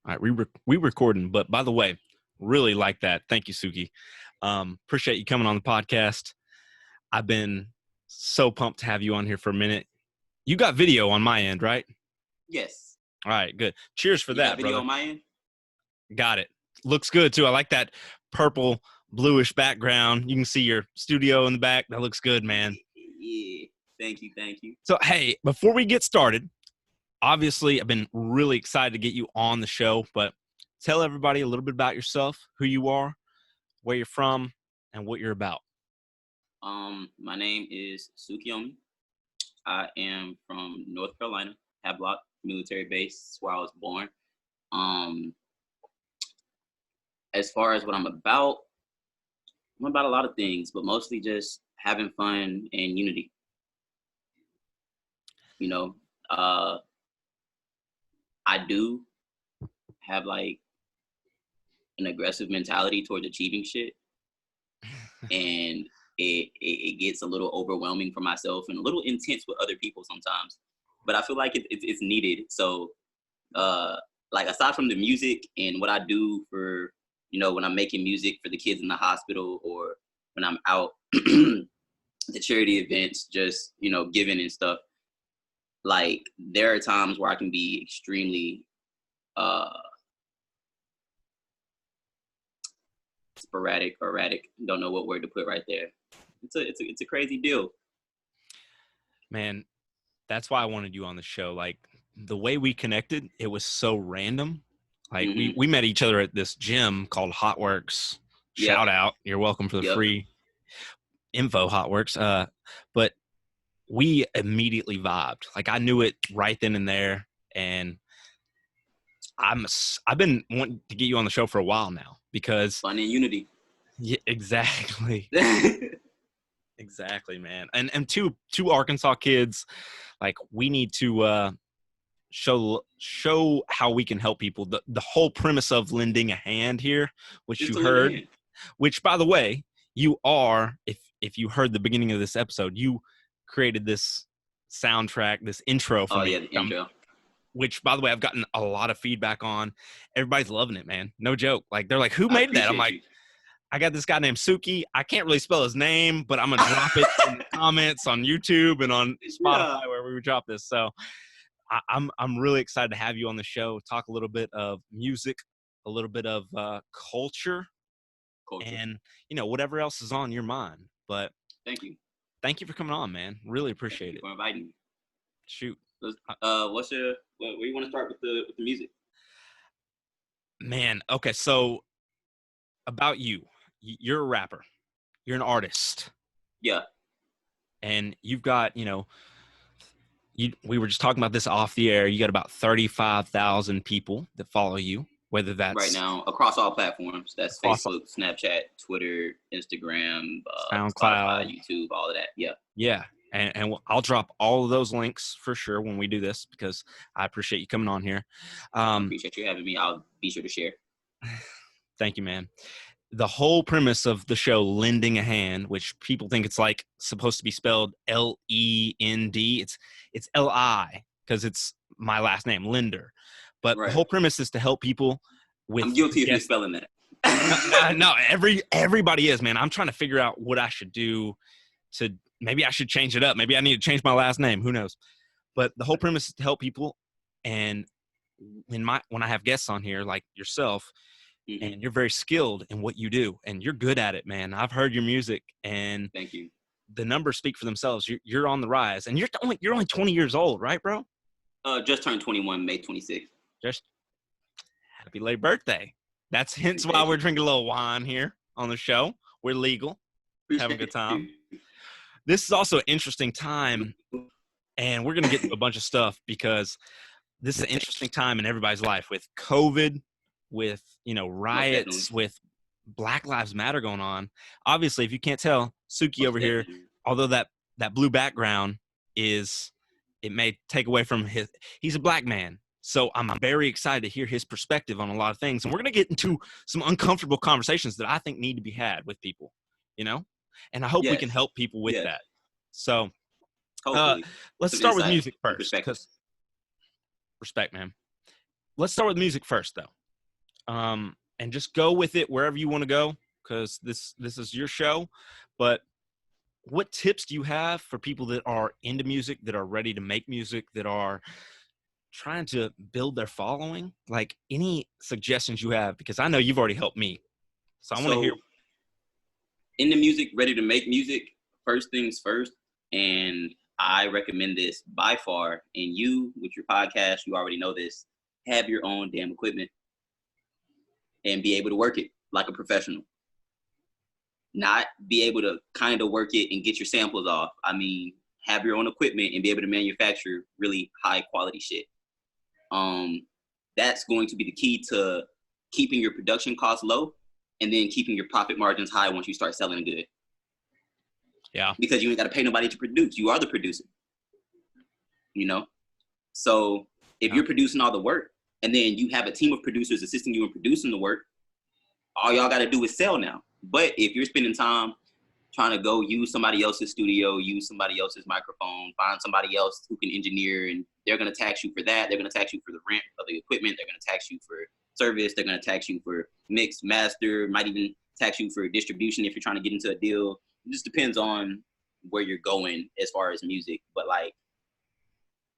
All right, we recording, but by the way, really like that. Thank you, Suki. Appreciate you coming on the podcast. I've been so pumped to have you on here for a minute. You got video on my end, right? Yes. All right, good. Cheers for You that, got video brother. on my end? Got it. Looks good too. I like that purple bluish background. You can see your studio in the back. That looks good, man. Yeah. Thank you. So, hey, before we get started, obviously I've been really excited to get you on the show, but tell everybody a little bit about yourself, who you are, where you're from, and what you're about. My name is Tsukiyomi. I am from North Carolina, Havelock military base. That's where I was born. As far as what I'm about a lot of things, but mostly just having fun and unity. You know, I do have like an aggressive mentality towards achieving shit, and it gets a little overwhelming for myself and a little intense with other people sometimes. But I feel like it's needed. So, like aside from the music and what I do for, when I'm making music for the kids in the hospital or when I'm out the charity events, just giving and stuff. Like there are times where I can be extremely sporadic or erratic. Don't know what word to put right there. It's a crazy deal. Man, that's why I wanted you on the show. Like the way we connected, it was so random. Like we met each other at this gym called Hotworks. Shout out. You're welcome for the free info, Hotworks. But we immediately vibed. Like I knew it right then and there. And I've been wanting to get you on the show for a while now because fun and unity. Yeah, exactly. Exactly, man. And two Arkansas kids, like we need to show how we can help people. The whole premise of lending a hand here, which you heard, which by the way, you are, if you heard the beginning of this episode, you created this soundtrack, this intro for me. Yeah, the intro. Which, by the way, I've gotten a lot of feedback on. Everybody's loving it, man. No joke. Like they're like, "Who made that?" I'm like, I got this guy named Suki. I can't really spell his name, but I'm gonna drop it in the comments on YouTube and on Spotify where we drop this. So I'm really excited to have you on the show. Talk a little bit of music, a little bit of culture, and whatever else is on your mind. But thank you for coming on, man. Really appreciate it. For inviting me. Shoot. Where you want to start with the music? Man, okay. So about you. You're a rapper. You're an artist. Yeah. And you've got, we were just talking about this off the air. You got about 35,000 people that follow you, whether that's right now across all platforms. That's Facebook, Snapchat, Twitter, Instagram, SoundCloud, Spotify, YouTube, all of that. Yeah. Yeah. And I'll drop all of those links for sure when we do this because I appreciate you coming on here. I appreciate you having me. I'll be sure to share. Thank you, man. The whole premise of the show, Lending a Hand, which people think it's like supposed to be spelled Lend. It's Li because it's my last name, Lender. But the whole premise is to help people with. I'm guilty of misspelling that. No, everybody is, man. I'm trying to figure out what I should do to. Maybe I should change it up. Maybe I need to change my last name. Who knows? But the whole premise is to help people. And when I have guests on here like yourself. And you're very skilled in what you do, and you're good at it, man. I've heard your music, and thank you. The numbers speak for themselves. You're on the rise, and you're only 20 years old, right, bro? Just turned 21, May 26th. Just happy late birthday. That's hence why we're drinking a little wine here on the show. We're legal, having a good time. This is also an interesting time, and we're gonna get to a bunch of stuff because this is an interesting time in everybody's life with COVID. With riots, with Black Lives Matter going on. Obviously, if you can't tell, Suki over here, although that blue background it may take away from he's a black man. So I'm very excited to hear his perspective on a lot of things. And we're going to get into some uncomfortable conversations that I think need to be had with people, and I hope we can help people with that. So let's start with music first. Respect, man. let's start with music first, though, and just go with it wherever you want to go, because this is your show. But what tips do you have for people that are into music, that are ready to make music, that are trying to build their following? Like, any suggestions you have, because I know you've already helped me, so I want to hear. In the music, ready to make music, first things first, and I recommend this by far, and you, with your podcast, you already know this, have your own damn equipment and be able to work it like a professional. Not be able to kind of work it and get your samples off. I mean, have your own equipment and be able to manufacture really high quality shit. That's going to be the key to keeping your production costs low and then keeping your profit margins high once you start selling good. Yeah. Because you ain't got to pay nobody to produce. You are the producer. You know? So if you're producing all the work and then you have a team of producers assisting you in producing the work, all y'all got to do is sell now. But if you're spending time trying to go use somebody else's studio, use somebody else's microphone, find somebody else who can engineer, and they're going to tax you for that. They're going to tax you for the rent of the equipment. They're going to tax you for service. They're going to tax you for mix, master, might even tax you for distribution if you're trying to get into a deal. It just depends on where you're going as far as music. But like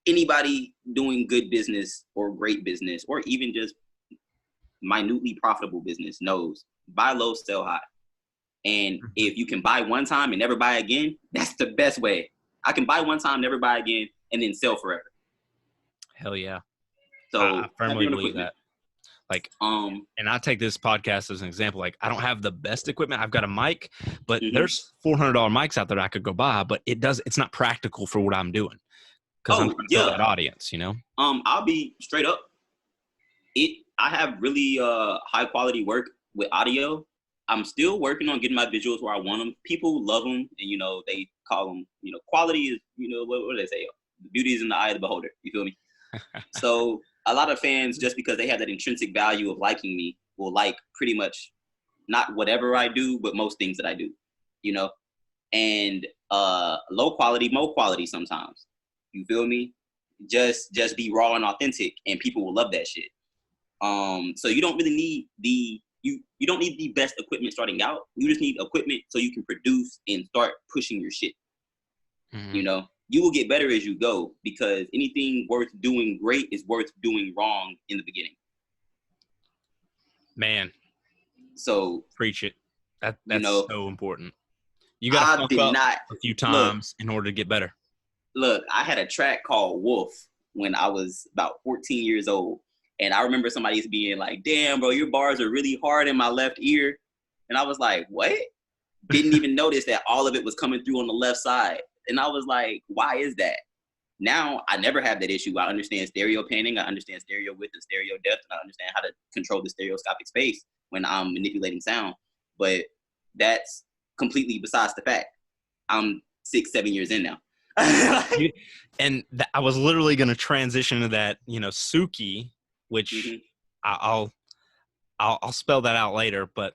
anybody doing good business or great business or even just minutely profitable business knows buy low, sell high. And if you can buy one time and never buy again, that's the best way. I can buy one time, never buy again, and then sell forever. Hell yeah. So I firmly believe that. Like, and I take this podcast as an example. Like, I don't have the best equipment. I've got a mic, but there's $400 mics out there I could go buy, but it's not practical for what I'm doing. Because I'm trying to build that audience, you know? I'll be straight up. I have really high quality work with audio. I'm still working on getting my visuals where I want them. People love them, and you know they call them. You know, quality is, you know, what do they say? The beauty is in the eye of the beholder. You feel me? So a lot of fans, just because they have that intrinsic value of liking me, will like pretty much not whatever I do, but most things that I do. You know, and low quality, mo quality sometimes. You feel me? Just be raw and authentic, and people will love that shit. So you don't really need you don't need the best equipment starting out. You just need equipment so you can produce and start pushing your shit. You know, you will get better as you go because anything worth doing great is worth doing wrong in the beginning. Man. So preach it. That's so important. You got to fuck up a few times in order to get better. Look, I had a track called Wolf when I was about 14 years old. And I remember somebody being like, damn, bro, your bars are really hard in my left ear. And I was like, what? Didn't even notice that all of it was coming through on the left side. And I was like, why is that? Now, I never have that issue. I understand stereo panning. I understand stereo width and stereo depth. And I understand how to control the stereoscopic space when I'm manipulating sound. But that's completely besides the fact. I'm 6-7 years in now. And I was literally going to transition to that, you know, Suki, which I'll spell that out later, but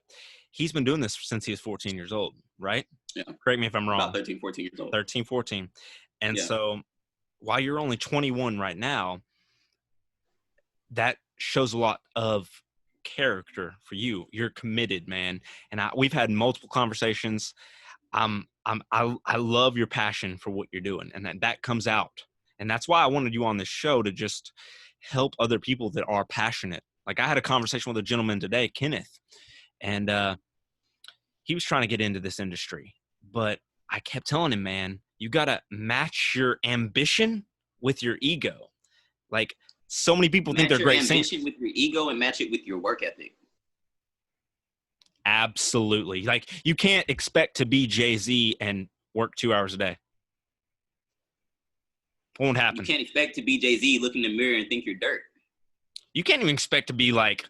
he's been doing this since he was 14 years old, right? Yeah. Correct me if I'm wrong. About 13, 14 years old. 13, 14. And so while you're only 21 right now, that shows a lot of character for you. You're committed, man. And we've had multiple conversations. I love your passion for what you're doing, and that comes out. And that's why I wanted you on this show, to just help other people that are passionate. Like, I had a conversation with a gentleman today, Kenneth, and he was trying to get into this industry, but I kept telling him, man, you got to match your ambition with your ego. Like, so many people think they're great singers. Match your ambition with your ego and match it with your work ethic. Absolutely. Like, you can't expect to be Jay-Z and work 2 hours a day. Won't happen. You can't expect to be Jay-Z, look in the mirror and think you're dirt. You can't even expect to be like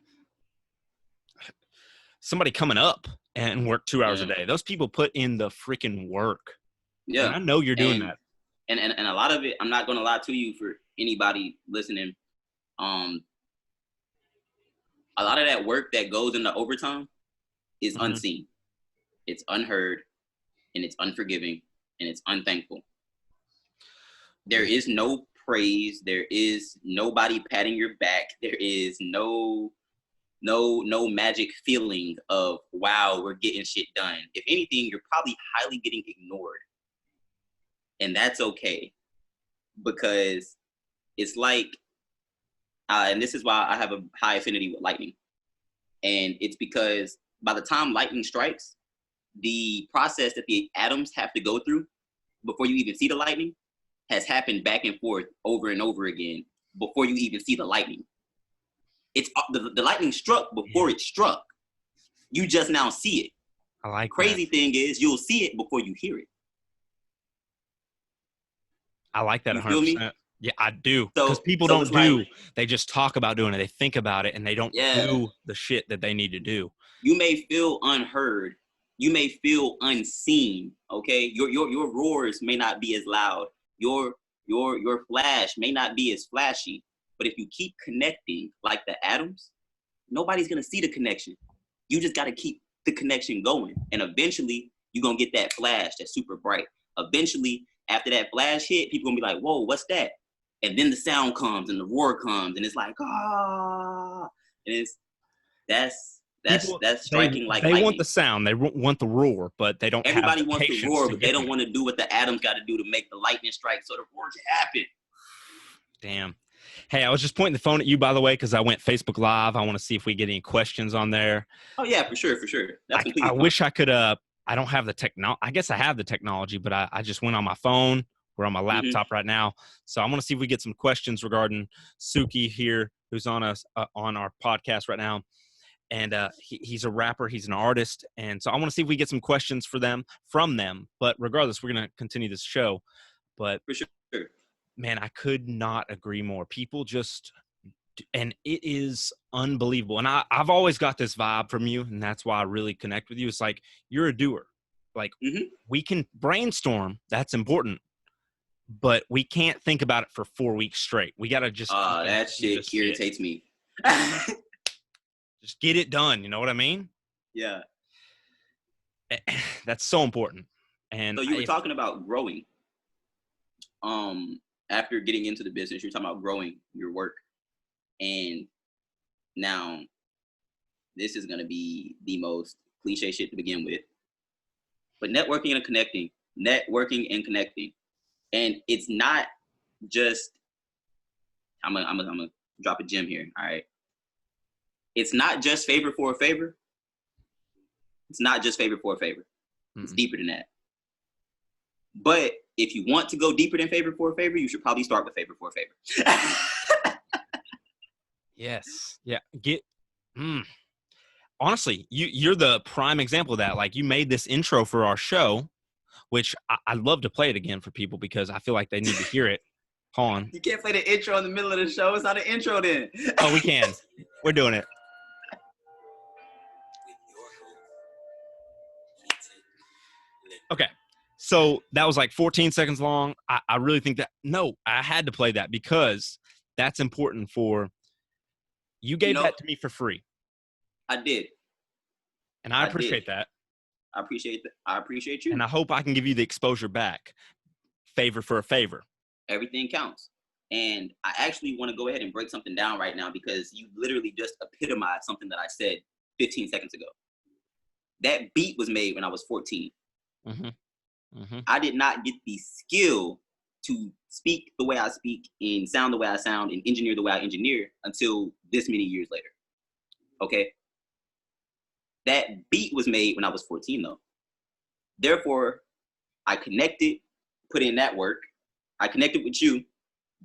somebody coming up and work 2 hours a day. Those people put in the freaking work. Yeah. And I know you're doing that. And a lot of it, I'm not going to lie to you, for anybody listening. A lot of that work that goes into overtime is unseen. It's unheard, and it's unforgiving, and it's unthankful. There is no praise. There is nobody patting your back. There is no magic feeling of, wow, we're getting shit done. If anything, you're probably highly getting ignored. And that's okay, because it's like, and this is why I have a high affinity with lightning. And it's because by the time lightning strikes, the process that the atoms have to go through before you even see the lightning has happened back and forth over and over again before you even see the lightning. It's the lightning struck before it struck. You just now see it. I like Crazy thing is, you'll see it before you hear it. I like that 100%. Yeah, I do. Because people don't do. Like, they just talk about doing it. They think about it, and they don't do the shit that they need to do. You may feel unheard. You may feel unseen. Okay, your roars may not be as loud. Your flash may not be as flashy. But if you keep connecting like the atoms, nobody's gonna see the connection. You just gotta keep the connection going, and eventually you're gonna get that flash that's super bright. Eventually, after that flash hit, people gonna be like, "Whoa, what's that?" And then the sound comes and the roar comes, and it's like, ah, and that's striking like lightning. They want the sound, they want the roar, but they don't. Everybody wants the roar, but they don't want to do what the atoms got to do to make the lightning strike so the roar can happen. Damn. Hey, I was just pointing the phone at you, by the way, because I went Facebook Live. I want to see if we get any questions on there. Oh yeah, for sure. That's I wish I could. I don't have the technology. I guess I have the technology, but I just went on my phone. We're on my laptop right now, so I want to see if we get some questions regarding Suki here, who's on us on our podcast right now. And he's a rapper, he's an artist, and so I want to see if we get some questions from them. But regardless, we're gonna continue this show. But for sure, man, I could not agree more. People just, and it is unbelievable. And I've always got this vibe from you, and that's why I really connect with you. It's like you're a doer. Like we can brainstorm, that's important, but we can't think about it for 4 weeks straight. We gotta just. That shit irritates me. Just get it done. You know what I mean? Yeah. That's so important. And so you were talking about growing. After getting into the business, you're talking about growing your work. And now this is going to be the most cliche shit to begin with. But networking and connecting. And it's not just, I'm gonna drop a gem here. All right. It's not just favor for a favor. It's deeper than that. But if you want to go deeper than favor for a favor, you should probably start with favor for a favor. Yes. Yeah. Honestly, you're the prime example of that. Like, you made this intro for our show, which I'd love to play it again for people because I feel like they need to hear it. Hold on. You can't play the intro in the middle of the show. It's not an intro then. Oh, we can. We're doing it. Okay, so that was like 14 seconds long. I really think that, no, I had to play that because that's important for, you gave that to me for free. I did. And I appreciate that. I appreciate that. I appreciate you. And I hope I can give you the exposure back. Favor for a favor. Everything counts. And I actually want to go ahead and break something down right now because you literally just epitomized something that I said 15 seconds ago. That beat was made when I was 14. I did not get the skill to speak the way I speak and sound the way I sound and engineer the way I engineer until this many years later. Okay? That beat was made when I was 14 though. Therefore, I connected, put in that work. I connected with you,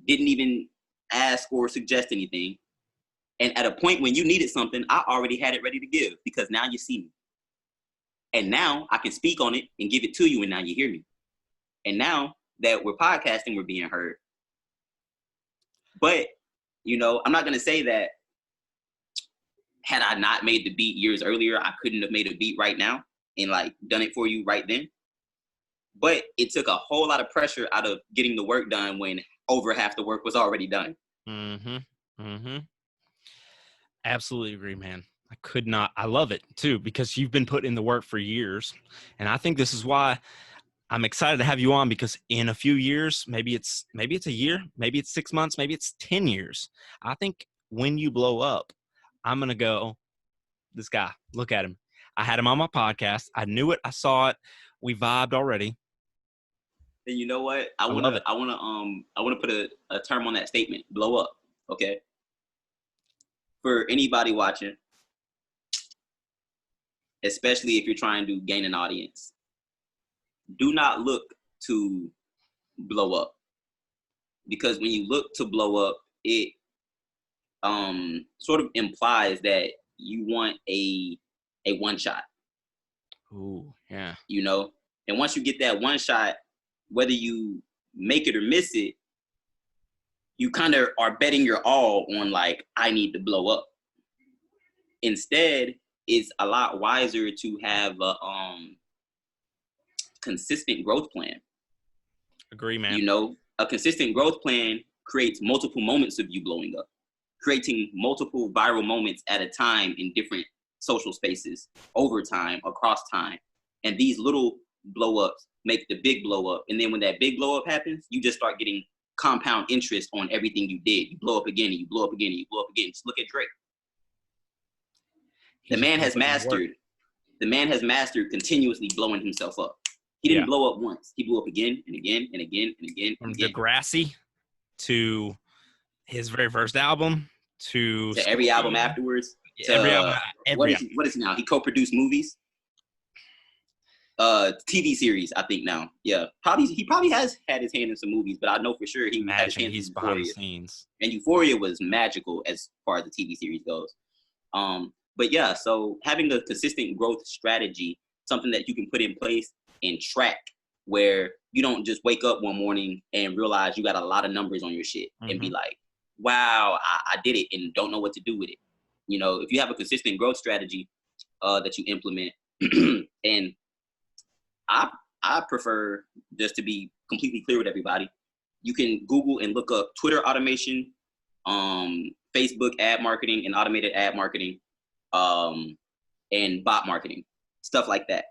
didn't even ask or suggest anything. And at a point when you needed something, I already had it ready to give because now you see me. And now I can speak on it and give it to you, and now you hear me. And now that we're podcasting, we're being heard. But, I'm not going to say that had I not made the beat years earlier, I couldn't have made a beat right now and done it for you right then. But it took a whole lot of pressure out of getting the work done when over half the work was already done. Absolutely agree, man. I love it too, because you've been putting in the work for years. And I think this is why I'm excited to have you on because in a few years, maybe it's a year, maybe it's 6 months, maybe it's 10 years. I think when you blow up, I'm going to go, this guy, look at him. I had him on my podcast. I knew it. I saw it. We vibed already. And you know what? I love it. wanna put a term on that statement. Blow up. Okay. For anybody watching, especially if you're trying to gain an audience, do not look to blow up. Because when you look to blow up, it sort of implies that you want a one shot. Ooh, yeah. You know? And once you get that one shot, whether you make it or miss it, you kind of are betting your all on like, I need to blow up. Instead, it's a lot wiser to have a consistent growth plan. Agree, man. You know, a consistent growth plan creates multiple moments of you blowing up, creating multiple viral moments at a time in different social spaces over time, across time. And these little blow ups make the big blow up. And then when that big blow up happens, you just start getting compound interest on everything you did. You blow up again and you blow up again and you blow up again. Just look at Drake. The man has mastered continuously blowing himself up. He didn't blow up once. He blew up again and again and again and again and again. From Degrassi to his very first album to every album afterwards. Every album. What is he now? He co-produced movies. TV series, I think now. Yeah, he probably has had his hand in some movies, but I know for sure he's behind the scenes. And Euphoria was magical as far as the TV series goes. But yeah, so having a consistent growth strategy, something that you can put in place and track, where you don't just wake up one morning and realize you got a lot of numbers on your shit and be like, wow, I did it and don't know what to do with it. You know, if you have a consistent growth strategy that you implement, and I prefer, just to be completely clear with everybody, you can Google and look up Twitter automation, Facebook ad marketing and automated ad marketing, and bot marketing, stuff like that.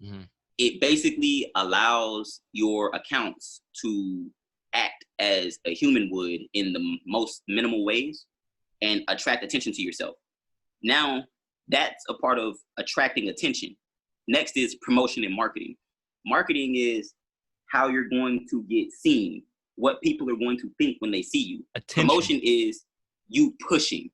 Mm-hmm. It basically allows your accounts to act as a human would in the most minimal ways and attract attention to yourself. Now, that's a part of attracting attention. Next is promotion and marketing. Marketing is how you're going to get seen, what people are going to think when they see you. Attention. Promotion is you pushing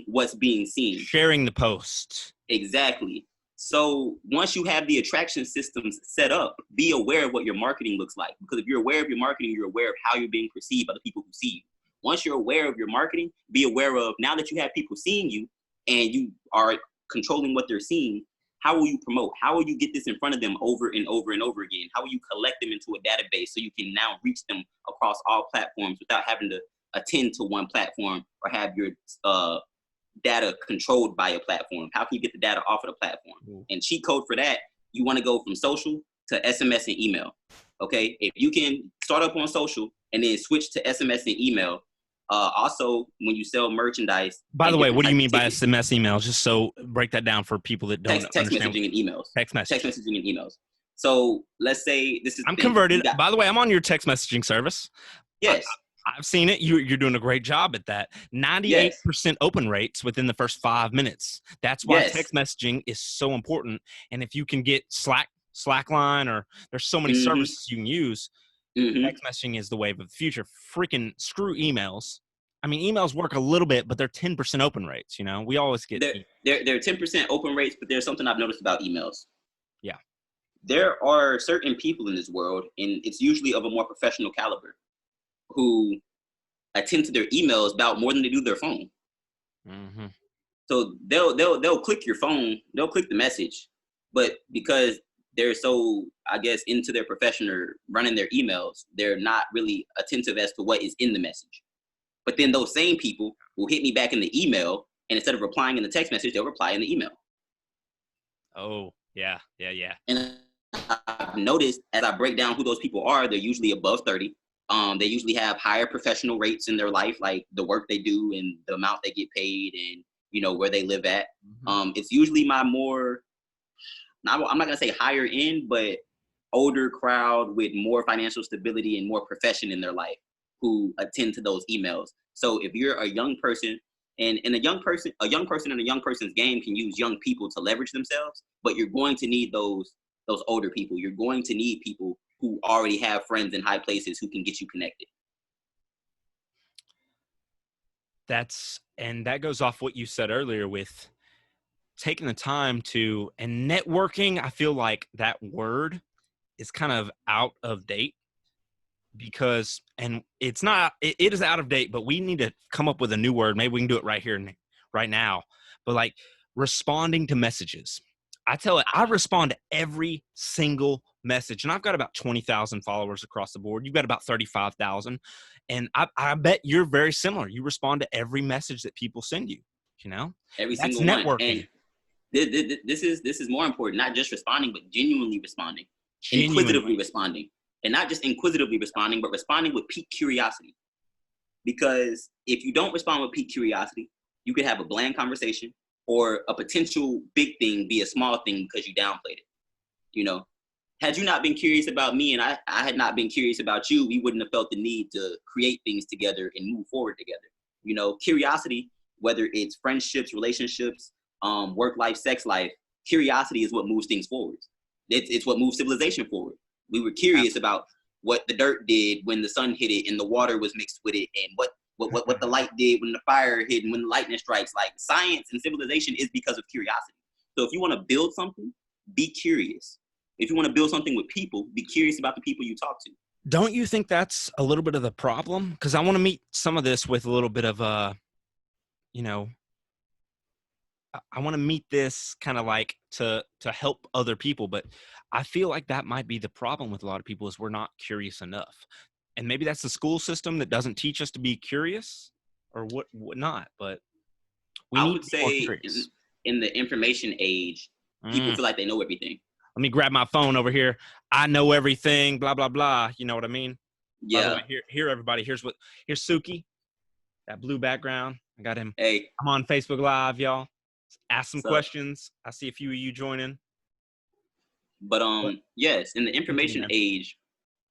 what's being seen. Sharing the post. Exactly. So once you have the attraction systems set up, be aware of what your marketing looks like. Because if you're aware of your marketing, you're aware of how you're being perceived by the people who see you. Once you're aware of your marketing, be aware of, now that you have people seeing you and you are controlling what they're seeing, how will you promote? How will you get this in front of them over and over and over again? How will you collect them into a database so you can now reach them across all platforms without having to attend to one platform or have your data controlled by a platform? How can you get the data off of the platform? And cheat code for that, you want to go from social to SMS and email. Okay, if you can start up on social and then switch to SMS and email. Also, when you sell merchandise. By the way, what do you mean by SMS emails? Just so break that down for people that don't understand. Text messaging and emails. Text messaging and emails. So let's say this is. I'm converted. By the way, I'm on your text messaging service. Yes. I've seen it. You're doing a great job at that. 98% open rates within the first 5 minutes. That's why text messaging is so important. And if you can get Slackline, or there's so many services you can use, text messaging is the wave of the future. Freaking screw emails. I mean, emails work a little bit, but they're 10% open rates. You know, we always get they're 10% open rates, but there's something I've noticed about emails. Yeah, there are certain people in this world, and it's usually of a more professional caliber, who attend to their emails about more than they do their phone. Mm-hmm. So they'll click your phone, they'll click the message, but because they're so, I guess, into their profession or running their emails, they're not really attentive as to what is in the message. But then those same people will hit me back in the email, and instead of replying in the text message, they'll reply in the email. Oh, yeah. And I've noticed as I break down who those people are, they're usually above 30. They usually have higher professional rates in their life, like the work they do and the amount they get paid and, you know, where they live at. It's usually my more, I'm not going to say higher end, but older crowd with more financial stability and more profession in their life who attend to those emails. So if you're a young person, and a young person in a young person's game can use young people to leverage themselves, but you're going to need those older people. You're going to need people who already have friends in high places who can get you connected. And that goes off what you said earlier with taking the time to, and networking. I feel like that word is kind of out of date because, and it is out of date, but we need to come up with a new word. Maybe we can do it right here and right now, but like responding to messages. I respond to every single message, and I've got about 20,000 followers across the board. You've got about 35,000. And I bet you're very similar. You respond to every message that people send you, Every that's single networking. one. And this is more important, not just responding, but genuinely responding, Genuinely inquisitively responding, and not just inquisitively responding, but responding with piqued curiosity. Because if you don't respond with piqued curiosity, you could have a bland conversation or a potential big thing be a small thing because you downplayed it. Had you not been curious about me and I had not been curious about you, we wouldn't have felt the need to create things together and move forward together. Curiosity, whether it's friendships, relationships, work life, sex life, curiosity is what moves things forward. It's what moves civilization forward. We were curious about what the dirt did when the sun hit it and the water was mixed with it, and what the light did when the fire hit and when the lightning strikes. Like, science and civilization is because of curiosity. So if you want to build something, be curious. If you want to build something with people, be curious about the people you talk to. Don't you think that's a little bit of the problem? Because I want to meet some of this with a little bit of I want to meet this kind of like to help other people, but I feel like that might be the problem with a lot of people is we're not curious enough. And maybe that's the school system that doesn't teach us to be curious or what not, but we I need would to be more say curious. in the information age, people feel like they know everything. Let me grab my phone over here. I know everything, blah, blah, blah. You know what I mean? Yeah. By the way, here everybody. Here's Suki, that blue background. I got him. Hey. I'm on Facebook Live, y'all. Ask some So, questions. I see a few of you joining. But yes, in the information age,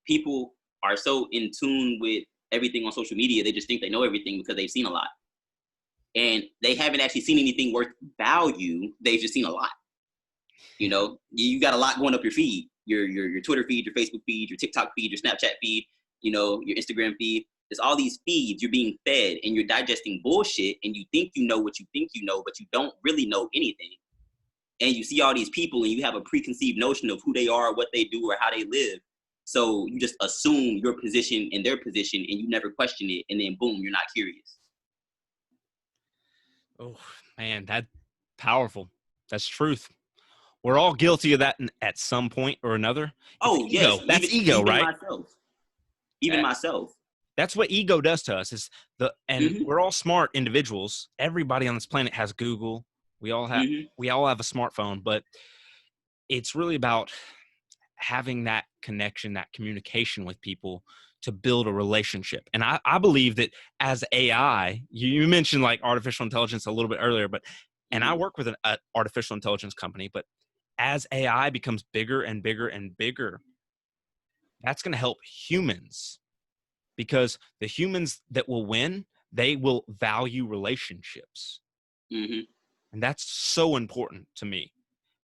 people are so in tune with everything on social media, they just think they know everything because they've seen a lot. And they haven't actually seen anything worth value. They've just seen a lot. You got a lot going up your feed, your Twitter feed, your Facebook feed, your TikTok feed, your Snapchat feed, your Instagram feed. There's all these feeds you're being fed, and you're digesting bullshit, and you think you know what you think you know, but you don't really know anything. And you see all these people, and you have a preconceived notion of who they are, what they do, or how they live. So you just assume your position and their position, and you never question it, and then boom, you're not curious. Oh, man, that's powerful. That's truth. We're all guilty of that at some point or another. Oh, ego. Yes. That's ego, right? Myself. That's what ego does to us. We're all smart individuals. Everybody on this planet has Google. We all have a smartphone, but it's really about having that connection, that communication with people to build a relationship. And I believe that as AI, you mentioned like artificial intelligence a little bit earlier, and I work with an artificial intelligence company, but as AI becomes bigger and bigger and bigger, that's going to help humans, because the humans that will win, they will value relationships. And that's so important to me.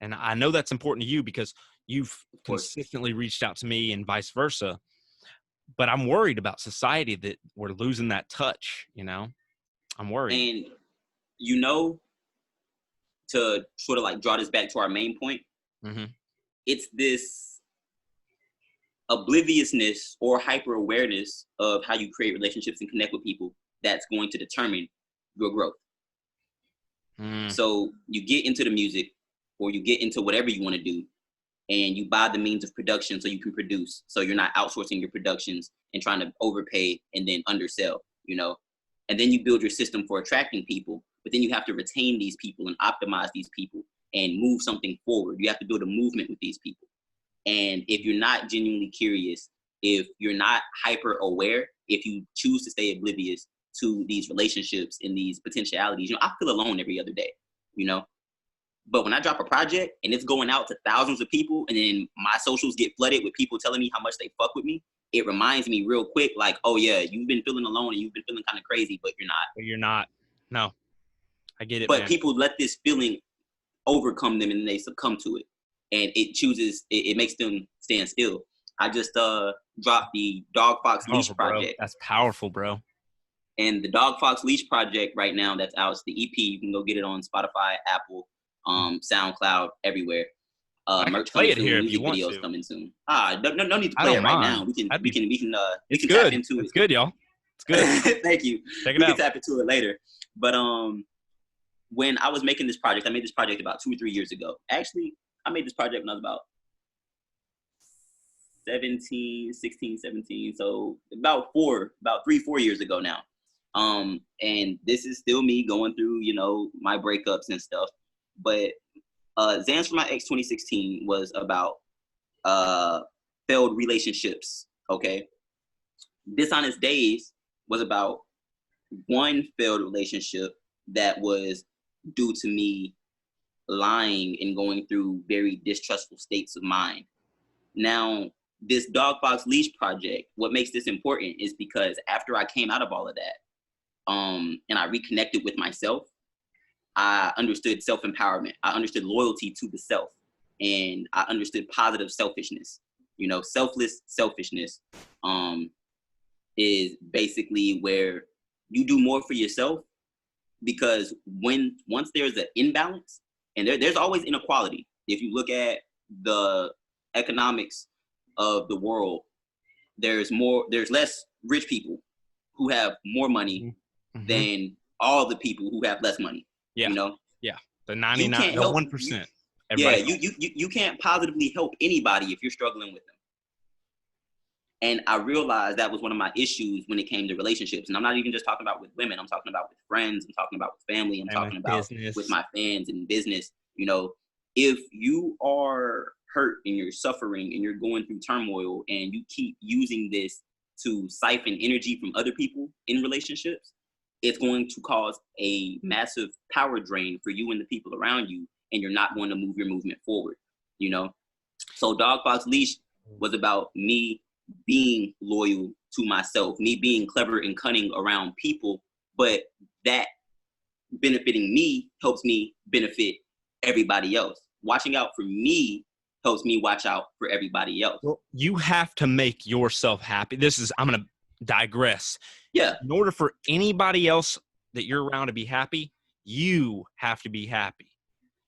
And I know that's important to you because you've consistently reached out to me and vice versa. But I'm worried about society that we're losing that touch, I'm worried. And, to sort of like draw this back to our main point, it's this obliviousness or hyper awareness of how you create relationships and connect with people that's going to determine your growth. So you get into the music, or you get into whatever you want to do, and you buy the means of production so you can produce. So you're not outsourcing your productions and trying to overpay and then undersell, and then you build your system for attracting people, but then you have to retain these people and optimize these people and move something forward. You have to build a movement with these people. And if you're not genuinely curious, if you're not hyper aware, if you choose to stay oblivious to these relationships and these potentialities, I feel alone every other day, But when I drop a project and it's going out to thousands of people, and then my socials get flooded with people telling me how much they fuck with me, it reminds me real quick, like, oh yeah, you've been feeling alone and you've been feeling kind of crazy, but you're not. But you're not. No, I get it, But man. people let this feeling overcome them and they succumb to it. And it makes them stand still. I just dropped the Dog Fox Leash project. That's powerful, bro. And the Dog Fox Leash project right now that's out, it's the EP. You can go get it on Spotify, Apple, SoundCloud, everywhere. Merch play coming it soon, here if music you want videos to. coming soon. No need to play it right now. We can tap into it. It's good, y'all. It's good. Thank you. Check it we out. can tap into it later. But when I was making this project, I made this project about 2 or 3 years ago. Actually, I made this project when I was about 16, 17. So about 3-4 years ago now. And this is still me going through, my breakups and stuff. But Zans for My Ex 2016 was about failed relationships, okay? Dishonest Days was about one failed relationship that was due to me lying and going through very distrustful states of mind. Now, this Dog Fox Leash project, what makes this important is because after I came out of all of that, and I reconnected with myself, I understood self-empowerment. I understood loyalty to the self, and I understood positive selfishness. Selfless selfishness is basically where you do more for yourself, because once there's an imbalance, and there's always inequality. If you look at the economics of the world, there's less rich people who have more money than all the people who have less money. Yeah. Yeah. The 99, the 1%. You can't positively help anybody if you're struggling with them. And I realized that was one of my issues when it came to relationships. And I'm not even just talking about with women. I'm talking about with friends. I'm talking about with family. I'm talking about with my fans and business. If you are hurt and you're suffering and you're going through turmoil and you keep using this to siphon energy from other people in relationships, it's going to cause a massive power drain for you and the people around you, and you're not going to move your movement forward, So Dog Fox Leash was about me being loyal to myself, me being clever and cunning around people, but that benefiting me helps me benefit everybody else. Watching out for me helps me watch out for everybody else. Well, you have to make yourself happy. I'm going to digress. Yeah. In order for anybody else that you're around to be happy, you have to be happy.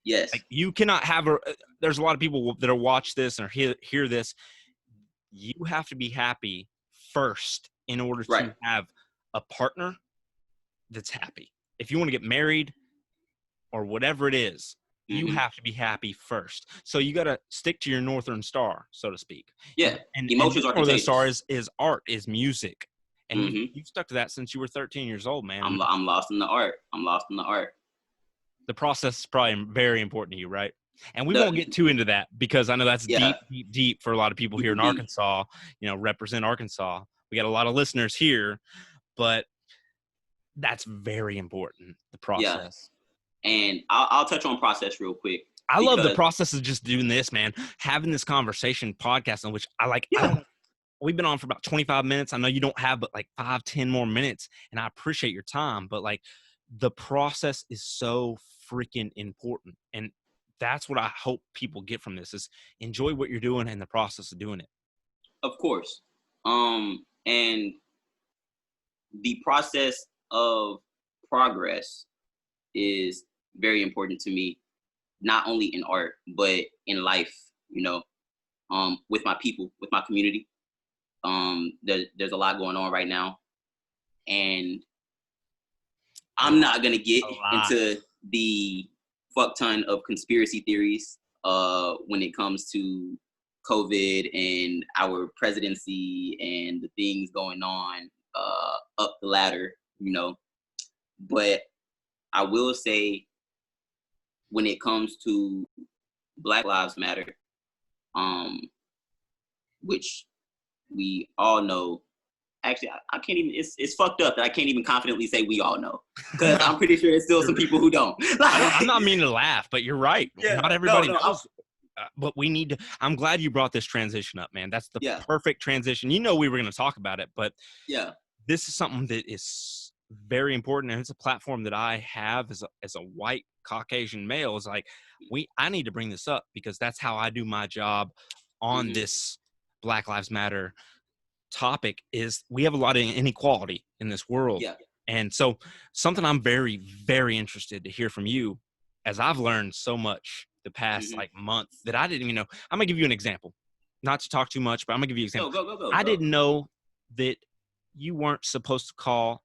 Yes. Like, you cannot have there's a lot of people that will watch this or hear this. You have to be happy first in order to have a partner that's happy. If you want to get married or whatever it is, you have to be happy first. So you got to stick to your Northern Star, so to speak. Yeah. And emotions are Northern contagious. Star is art, is music. And you've stuck to that since you were 13 years old, man. I'm lost in the art. The process is probably very important to you, right? And we won't get too into that because I know that's deep for a lot of people here in Arkansas, represent Arkansas. We got a lot of listeners here, but that's very important, the process. Yeah. And I'll touch on process real quick. I love the process of just doing this, man, having this conversation podcast in which I like. We've been on for about 25 minutes. I know you don't have but like 5-10 more minutes, and I appreciate your time, but like the process is so freaking important. And that's what I hope people get from this is enjoy what you're doing and the process of doing it. Of course. And the process of progress is very important to me, not only in art, but in life, with my people, with my community. There's a lot going on right now, and I'm not going to get into the fuck ton of conspiracy theories when it comes to COVID and our presidency and the things going on up the ladder, but I will say when it comes to Black Lives Matter, which we all know actually, I can't even. It's fucked up that I can't even confidently say we all know, because I'm pretty sure there's still some people who don't. I'm not meaning to laugh, but you're right. Yeah, not everybody knows. But we need to. I'm glad you brought this transition up, man. That's the perfect transition. You know, we were going to talk about it, but this is something that is very important, and it's a platform that I have as a white Caucasian male. Is like I need to bring this up because that's how I do my job on this Black Lives Matter topic. Is we have a lot of inequality in this world, and so something I'm very, very interested to hear from you, as I've learned so much the past like month that I didn't even know. I'm gonna give you an example, not to talk too much, but I'm gonna give you an example. Go. I didn't know that you weren't supposed to call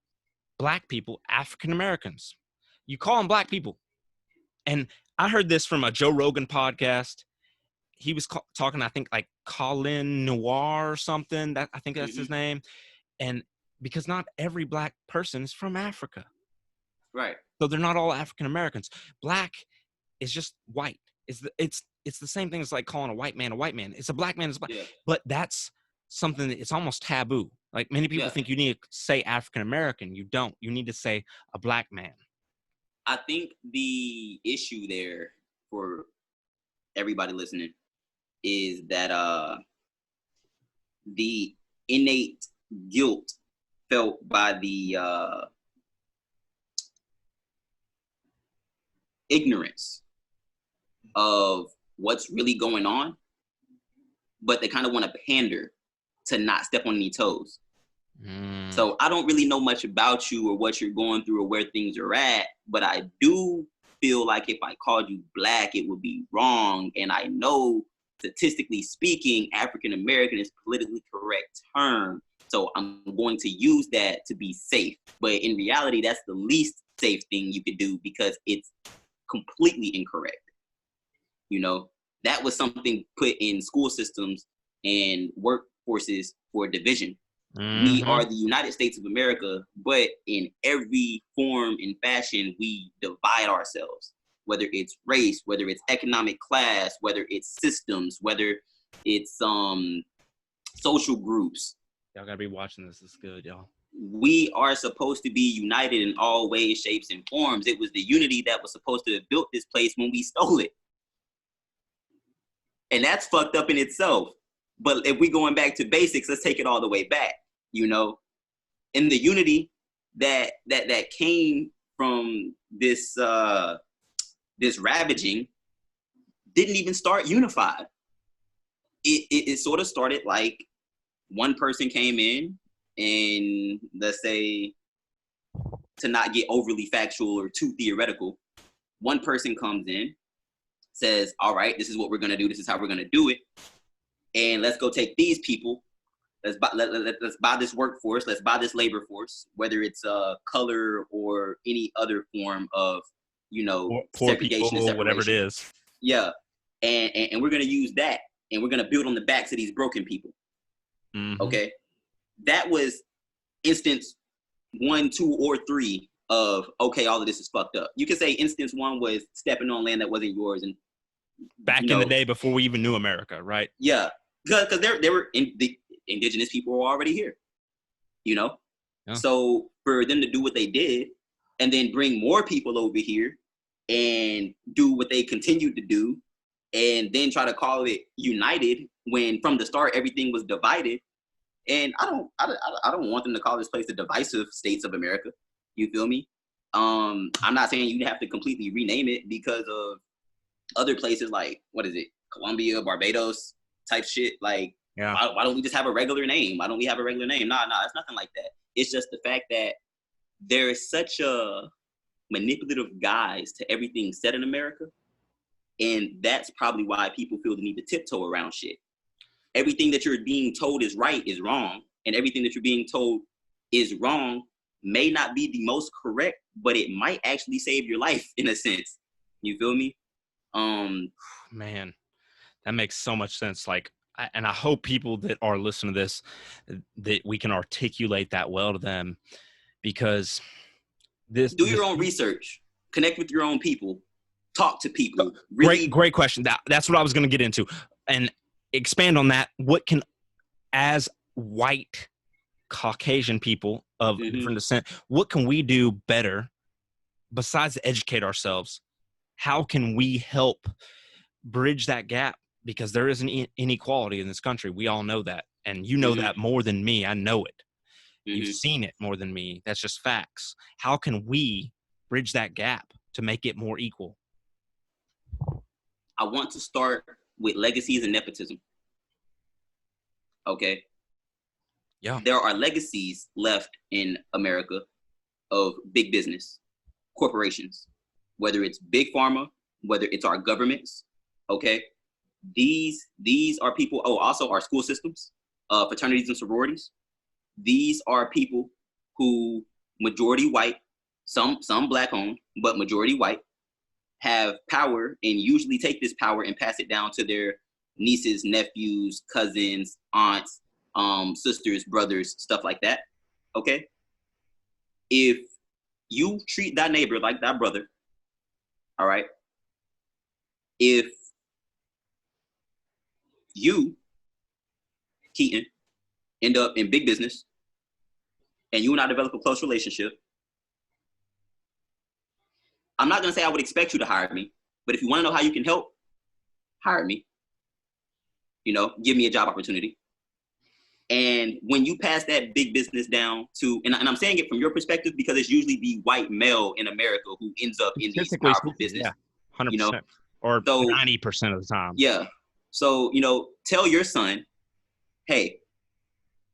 Black people African Americans. You call them Black people. And I heard this from a Joe Rogan podcast. He was talking, I think, like Colin Noir or something. I think that's his name. And because not every Black person is from Africa. Right. So they're not all African Americans. Black is just white. It's the same thing as like calling a white man a white man. It's a black man. It's black. But that's something that it's almost taboo. Like many people think you need to say African American. You don't. You need to say a Black man. I think the issue there for everybody listening is that the innate guilt felt by the ignorance of what's really going on, but they kind of want to pander to not step on any toes. So I don't really know much about you or what you're going through or where things are at, but I do feel like if I called you Black, it would be wrong. And I know, statistically speaking, African American is a politically correct term. So I'm going to use that to be safe. But in reality, that's the least safe thing you could do because it's completely incorrect. You know, that was something put in school systems and workforces for division. We are the United States of America, but in every form and fashion, we divide ourselves, whether it's race, whether it's economic class, whether it's systems, whether it's social groups. Y'all gotta be watching this. This is good, y'all. We are supposed to be united in all ways, shapes, and forms. It was the unity that was supposed to have built this place when we stole it. And that's fucked up in itself. But if we going back to basics, let's take it all the way back. You know, and the unity that came from this this ravaging didn't even start unified. It sort of started like one person came in and, let's say, to not get overly factual or too theoretical, one person comes in, says, all right, this is what we're going to do. This is how we're going to do it. And let's go take these people. Let's buy this workforce. Let's buy this labor force, whether it's color or any other form of, you know, poor segregation people, and whatever it is. Yeah, and we're gonna use that, and we're gonna build on the backs of these broken people. Okay, that was instance 1, 2, or 3 of okay, all of this is fucked up. You could say instance 1 was stepping on land that wasn't yours, and back in the day before we even knew America, right? Yeah, because they were the indigenous people were already here, you know. Yeah. So for them to do what they did, and then bring more people over here and do what they continued to do, and then try to call it united when from the start everything was divided. And I don't want them to call this place the divisive states of America. You feel me? I'm not saying you have to completely rename it because of other places like, what is it, Colombia, Barbados type shit. Like, why don't we just have a regular name? Why don't we have a regular name? Nah, it's nothing like that. It's just the fact that there is such a manipulative guise to everything said in America. And that's probably why people feel the need to tiptoe around shit. Everything that you're being told is right is wrong. And everything that you're being told is wrong may not be the most correct, but it might actually save your life in a sense. You feel me? Man, that makes so much sense. Like, and I hope people that are listening to this, that we can articulate that well to them, because do your own research, connect with your own people, talk to people. Really. Great question. That's what I was going to get into, and expand on that. What can, as white Caucasian people of Mhm. different descent, what can we do better besides educate ourselves? How can we help bridge that gap? Because there is an inequality in this country. We all know that. And you know Mhm. that more than me. I know it. You've Mhm. seen it more than me. That's just facts. How can we bridge that gap to make it more equal? I want to start with legacies and nepotism. Okay. Yeah. There are legacies left in America of big business, corporations, whether it's big pharma, whether it's our governments. Okay. These are people. Oh, also our school systems, fraternities and sororities. These are people who majority white, some black owned, but majority white, have power and usually take this power and pass it down to their nieces, nephews, cousins, aunts, sisters, brothers, stuff like that. Okay. If you treat that neighbor like that brother, all right. If you, Keaton, end up in big business and you and I develop a close relationship, I'm not gonna say I would expect you to hire me, but if you want to know how you can help, hire me. Give me a job opportunity. And when you pass that big business down to, and I'm saying it from your perspective because it's usually the white male in America who ends up in these Statistically powerful speaking, business. yeah, 100%, or So 90% of the time. yeah, so tell your son, hey,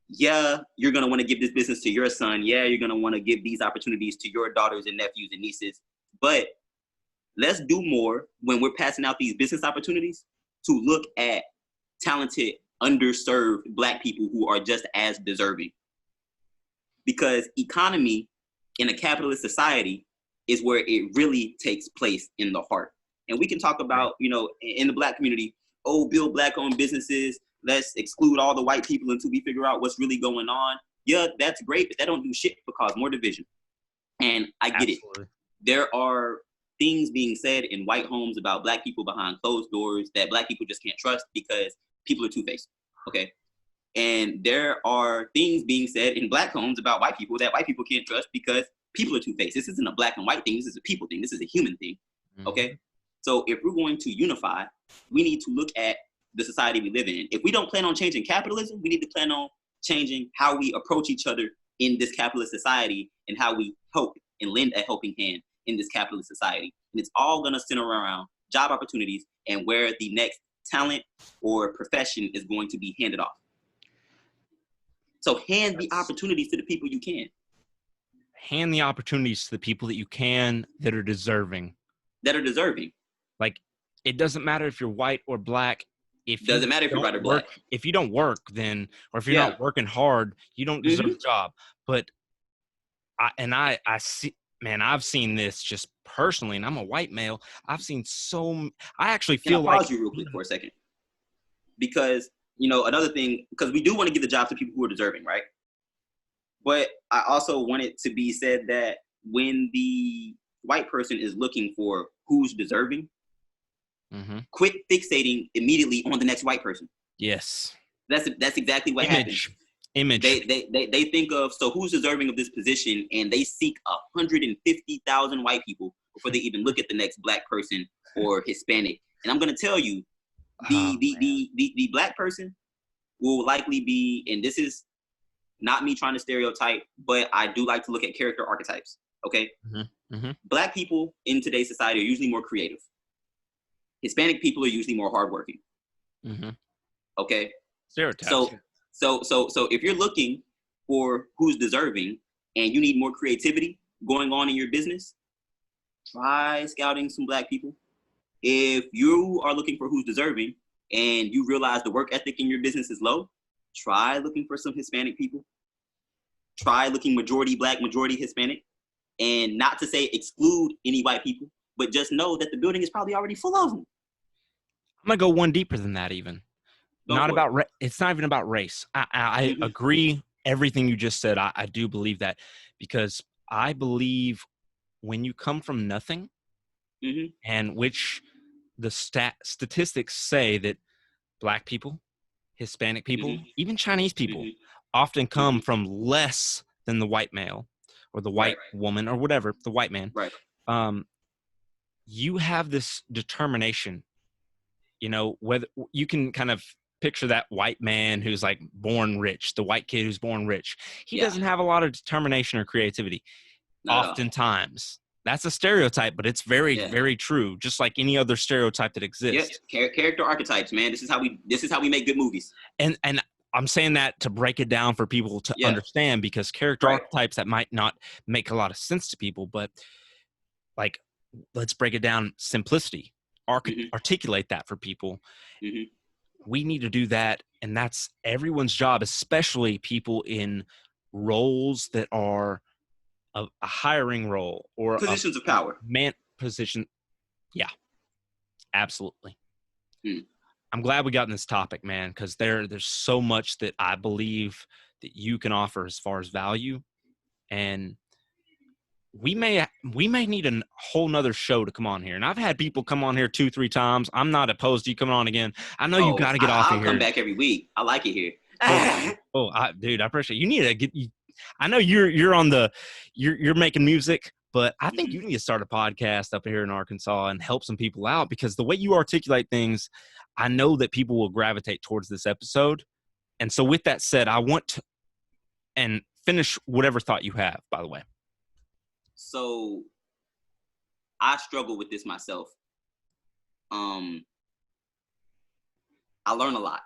yeah, you're gonna want to give this business to your son. Yeah, you're gonna want to give these opportunities to your daughters and nephews and nieces. But let's do more when we're passing out these business opportunities to look at talented, underserved Black people who are just as deserving. Because economy in a capitalist society is where it really takes place in the heart. And we can talk about, in the Black community, oh, build Black-owned businesses. Let's exclude all the white people until we figure out what's really going on. Yeah, that's great, but that don't do shit but cause more division. And I get Absolutely. it. There are things being said in white homes about Black people behind closed doors that Black people just can't trust because people are two-faced. Okay. And there are things being said in Black homes about white people that white people can't trust because people are two-faced. This isn't a black and white thing. This is a people thing. This is a human thing. Okay. Mm-hmm. So if we're going to unify, we need to look at the society we live in. If we don't plan on changing capitalism, we need to plan on changing how we approach each other in this capitalist society and how we help and lend a helping hand in this capitalist society. And it's all going to center around job opportunities and where the next talent or profession is going to be handed off. So hand the opportunities to the people you can. Hand the opportunities to the people that you can that are deserving. Like, it doesn't matter if you're white or Black. Doesn't matter if you're white or Black. If you don't work, then, or if you're not working hard, you don't deserve a job. But I see, man, I've seen this just personally, and I'm a white male. I've seen I actually feel like. Can I pause you real quick for a second? Because, another thing, because we do want to give the jobs to people who are deserving, right? But I also want it to be said that when the white person is looking for who's deserving, quit fixating immediately on the next white person. Yes. That's exactly what happens. Image. They think of, so who's deserving of this position, and they seek 150,000 white people before they even look at the next Black person or Hispanic. And I'm going to tell you, the Black person will likely be, and this is not me trying to stereotype, but I do like to look at character archetypes. Okay. Black people in today's society are usually more creative. Hispanic people are usually more hardworking. Okay. Stereotypes. So if you're looking for who's deserving and you need more creativity going on in your business, try scouting some Black people. If you are looking for who's deserving and you realize the work ethic in your business is low, try looking for some Hispanic people. Try looking majority Black, majority Hispanic. And not to say exclude any white people, but just know that the building is probably already full of them. I'm going to go one deeper than that even. It's not even about race. I agree everything you just said. I do believe that, because I believe when you come from nothing, and which the statistics say that Black people, Hispanic people, even Chinese people often come from less than the white male or the white woman or whatever, the white man. Right. You have this determination, you know, whether you can kind of picture that white man who's like born rich, the white kid who's born rich. He doesn't have a lot of determination or creativity. Not Oftentimes. That's a stereotype, but it's very, very true. Just like any other stereotype that exists. Character archetypes, man. This is how we make good movies. And I'm saying that to break it down for people to understand, because character archetypes that might not make a lot of sense to people, but like, let's break it down. Simplicity, articulate that for people. We need to do that. And that's everyone's job, especially people in roles that are a hiring role or positions of power. Position. Yeah, absolutely. I'm glad we got in this topic, man, because there's so much that I believe that you can offer as far as value, and we may need a whole nother show to come on here. And I've had people come on here 2-3 times. I'm not opposed to you coming on again. I know you got to get off of here. I'll come back every week. I like it here. Dude, I appreciate it. You need to get. I know you're on the you're making music, but I think you need to start a podcast up here in Arkansas and help some people out, because the way you articulate things, I know that people will gravitate towards this episode. And so with that said, I want to and finish whatever thought you have, by the way. So I struggle with this myself. I learn a lot,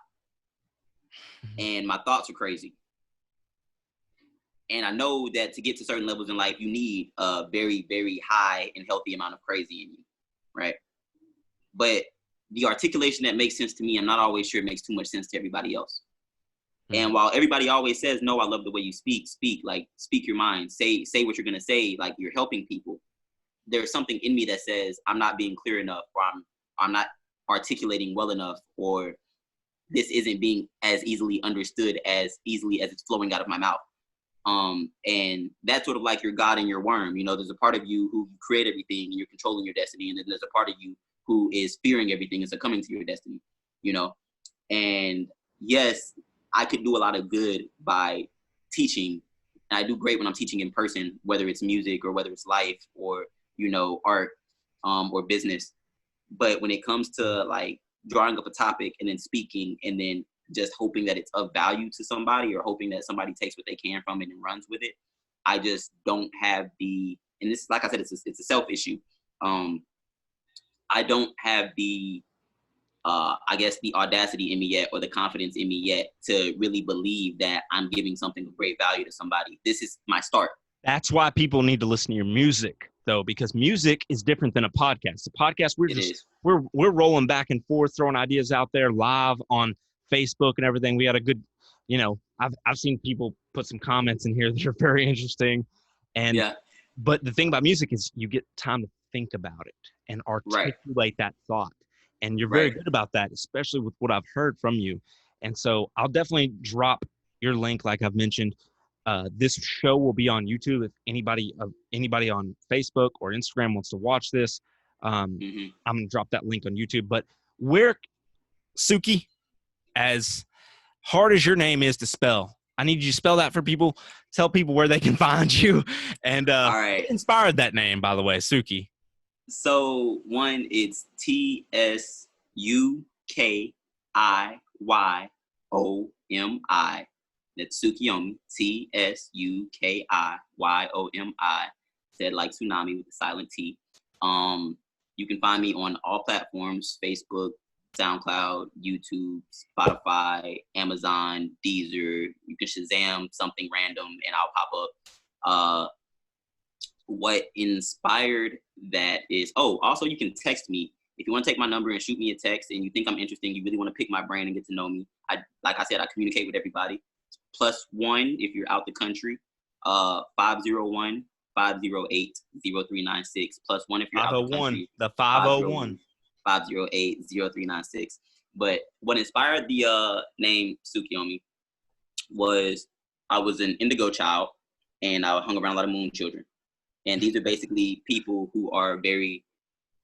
and my thoughts are crazy. And I know that to get to certain levels in life, you need a very, very high and healthy amount of crazy in you, right? But the articulation that makes sense to me, I'm not always sure it makes too much sense to everybody else. And while everybody always says, no, I love the way you speak your mind, say what you're going to say, like you're helping people. There's something in me that says I'm not being clear enough, or I'm not articulating well enough, or this isn't being as easily understood as easily as it's flowing out of my mouth. And that's sort of like your God and your worm. You know, there's a part of you who create everything and you're controlling your destiny. And then there's a part of you who is fearing everything and succumbing to your destiny, you know? And yes, I could do a lot of good by teaching. And I do great when I'm teaching in person, whether it's music or whether it's life or, you know, art, or business. But when it comes to like drawing up a topic and then speaking and then just hoping that it's of value to somebody, or hoping that somebody takes what they can from it and runs with it, I just don't have and this, like I said, it's a self issue. I don't have the, I guess, the audacity in me yet, or the confidence in me yet, to really believe that I'm giving something of great value to somebody. This is my start. That's why people need to listen to your music, though, because music is different than a podcast. A podcast, we're rolling back and forth, throwing ideas out there live on Facebook and everything. We had a good, you know, I've seen people put some comments in here that are very interesting. And but the thing about music is you get time to think about it and articulate that thought. And you're very good about that, especially with what I've heard from you. And so I'll definitely drop your link, like I've mentioned. This show will be on YouTube. If anybody on Facebook or Instagram wants to watch this, I'm going to drop that link on YouTube. But where, Tsuki, as hard as your name is to spell, I need you to spell that for people. Tell people where they can find you. And all right. What inspired that name, by the way, Tsuki? So one, it's Tsukiyomi. That's Tsukiyomi. Tsukiyomi. Said like tsunami with a silent T. You can find me on all platforms: Facebook, SoundCloud, YouTube, Spotify, Amazon, Deezer. You can Shazam something random and I'll pop up. What inspired that is, also you can text me. If you want to take my number and shoot me a text and you think I'm interesting, you really want to pick my brain and get to know me. Like I said, I communicate with everybody. +1 if you're out the country, 501-508-0396. +1 if you're out the country. The 501. 508-0396. But what inspired the name Tsukiyomi was I was an indigo child and I hung around a lot of moon children. And these are basically people who are very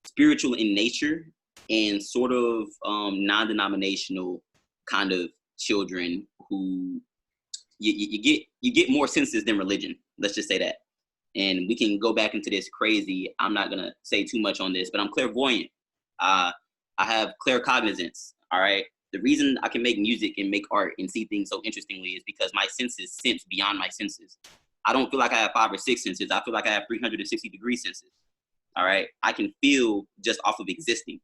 spiritual in nature and sort of non-denominational kind of children who you get more senses than religion. Let's just say that. And we can go back into this crazy. I'm not gonna say too much on this, but I'm clairvoyant. I have claircognizance. All right. The reason I can make music and make art and see things so interestingly is because my senses sense beyond my senses. I don't feel like I have 5 or 6 senses. I feel like I have 360-degree senses. All right. I can feel just off of existing.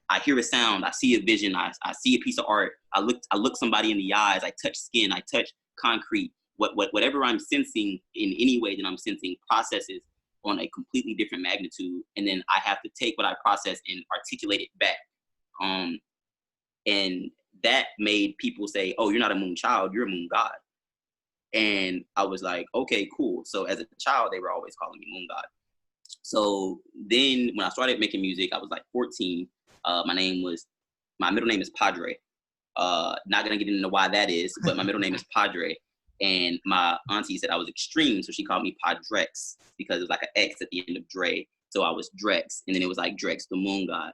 I hear a sound. I see a vision. I see a piece of art. I look somebody in the eyes. I touch skin. I touch concrete. Whatever I'm sensing in any way that I'm sensing processes on a completely different magnitude. And then I have to take what I process and articulate it back. And that made people say, oh, you're not a moon child, you're a moon god. And I was like, okay, cool. So as a child, they were always calling me moon god. So then when I started making music, I was like 14. My middle name is Padre. Not gonna get into why that is, but my middle name is Padre. And my auntie said I was extreme, so she called me Padrex because it was like an X at the end of Dre. So I was Drex, and then it was like Drex, the moon god.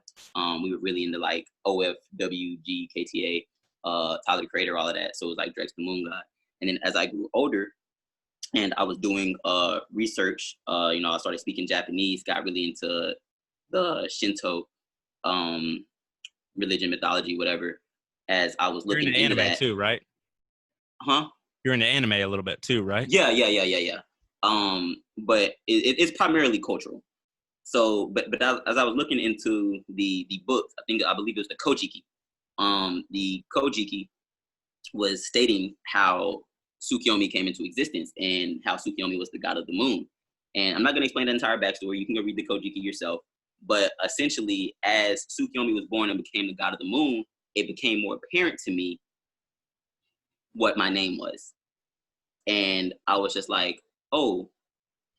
We were really into like OF, WG, KTA, Tyler the Creator, all of that. So it was like Drex, the moon god. And then as I grew older, and I was doing research, I started speaking Japanese, got really into the Shinto religion, mythology, whatever. As I was looking into anime that too, right? Huh? You're into anime a little bit too, right? Yeah. But it's primarily cultural. So, but as I was looking into the books, I believe it was the Kojiki. The Kojiki was stating how Tsukiyomi came into existence and how Tsukiyomi was the god of the moon. And I'm not going to explain the entire backstory. You can go read the Kojiki yourself. But essentially, as Tsukiyomi was born and became the god of the moon, it became more apparent to me what my name was. And I was just like, oh,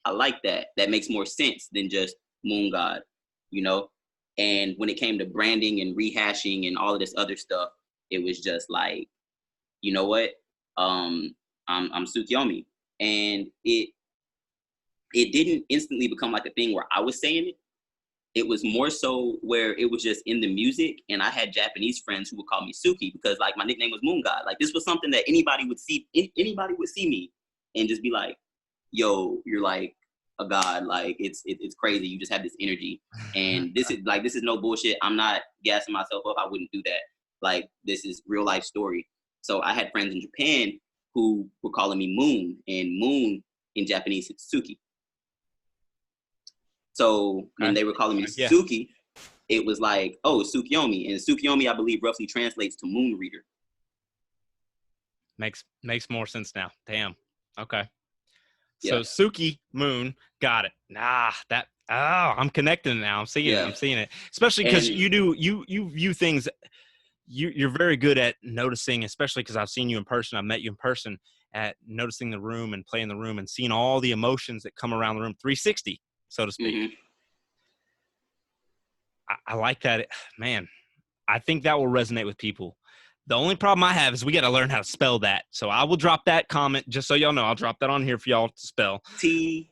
I like that. That makes more sense than just moon god, And when it came to branding and rehashing and all of this other stuff, it was just like, you know what? I'm Tsukiyomi. And it didn't instantly become like a thing where I was saying it. It was more so where it was just in the music, and I had Japanese friends who would call me Suki because like my nickname was Moon God. Like this was something that anybody would see me and just be like, yo, you're like a god. Like it's crazy. You just have this energy. And this is no bullshit. I'm not gassing myself up. I wouldn't do that. Like this is real life story. So I had friends in Japan who were calling me Moon, and Moon in Japanese is Tsuki. So when they were calling me Suki, it was like, oh, Tsukiyomi. And Tsukiyomi, I believe, roughly translates to moon reader. Makes more sense now. Damn. Okay. Yeah. So Suki, moon, got it. I'm connecting now. I'm seeing it. Especially because you view things. You're very good at noticing, especially because I've seen you in person. I've met you in person, at noticing the room and playing the room and seeing all the emotions that come around the room, 360, so to speak. Mm-hmm. I like that. Man, I think that will resonate with people. The only problem I have is we got to learn how to spell that. So I will drop that comment just so y'all know. I'll drop that on here for y'all to spell. Tsukiyomi.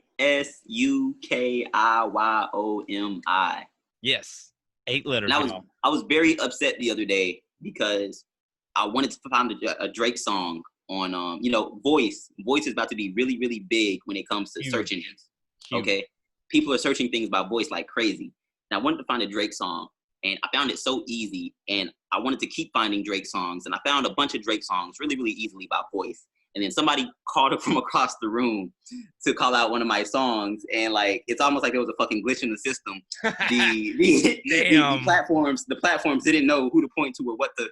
Yes. 8 letters. And I was very upset the other day because I wanted to find a Drake song on, Voice. Voice is about to be really, really big when it comes to search engines. Okay. People are searching things by voice like crazy. And I wanted to find a Drake song, and I found it so easy. And I wanted to keep finding Drake songs, and I found a bunch of Drake songs really, really easily by voice. And then somebody called it from across the room to call out one of my songs, and like it's almost like there was a fucking glitch in the system. The platforms didn't know who to point to or what to